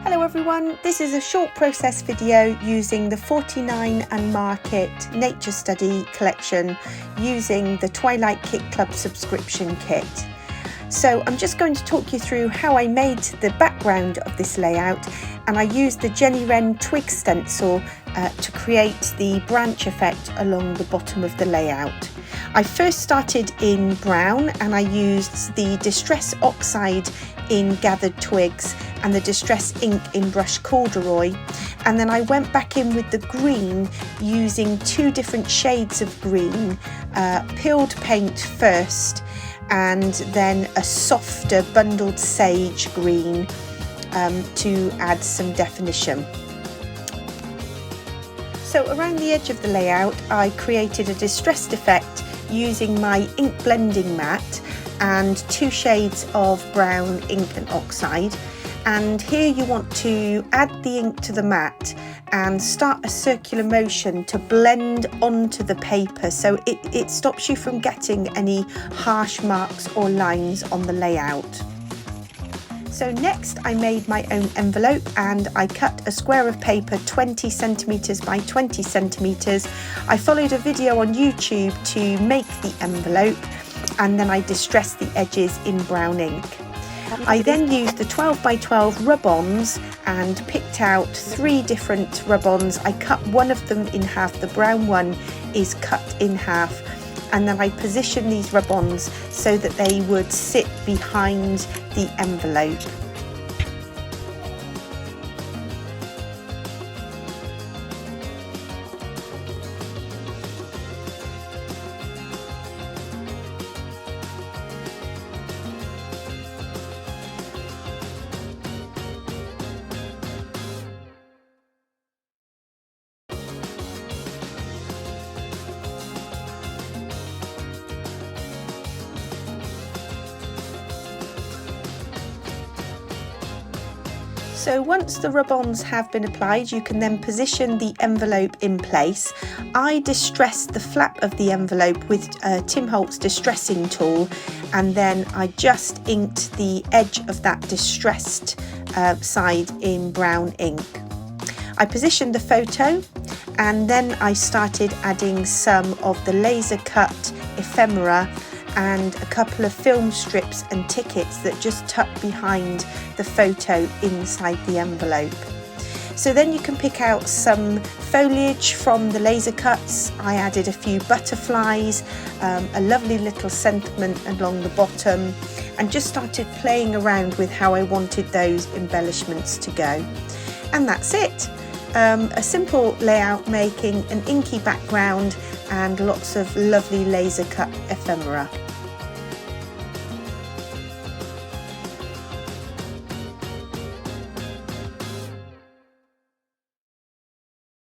Hello everyone, this is a short process video using the 49 and Market Nature Study collection using the Twilight Kit Club subscription kit. So I'm just going to talk you through how I made the background of this layout, and I used the Jenny Wren twig stencil to create the branch effect along the bottom of the layout. I first started in brown and I used the Distress Oxide in Gathered Twigs and the Distress Ink in Brush Corduroy, and then I went back in with the green using two different shades of green, peeled paint first and then a softer bundled sage green to add some definition. So around the edge of the layout I created a distressed effect using my ink blending mat and two shades of brown ink and oxide, and here you want to add the ink to the mat and start a circular motion to blend onto the paper so it stops you from getting any harsh marks or lines on the layout. So next I made my own envelope and I cut a square of paper 20 centimeters by 20 centimeters. I followed a video on YouTube to make the envelope and then I distressed the edges in brown ink. I then used the 12 by 12 rub-ons and picked out three different rub-ons. I cut one of them in half, the brown one is cut in half, and then I positioned these rub-ons so that they would sit behind the envelope. So once the rub-ons have been applied, you can then position the envelope in place. I distressed the flap of the envelope with Tim Holtz distressing tool, and then I just inked the edge of that distressed side in brown ink. I positioned the photo and then I started adding some of the laser cut ephemera and a couple of film strips and tickets that just tuck behind the photo inside the envelope. So then you can pick out some foliage from the laser cuts. I added a few butterflies, a lovely little sentiment along the bottom, and just started playing around with how I wanted those embellishments to go. And that's it. A simple layout making an inky background and lots of lovely laser cut ephemera.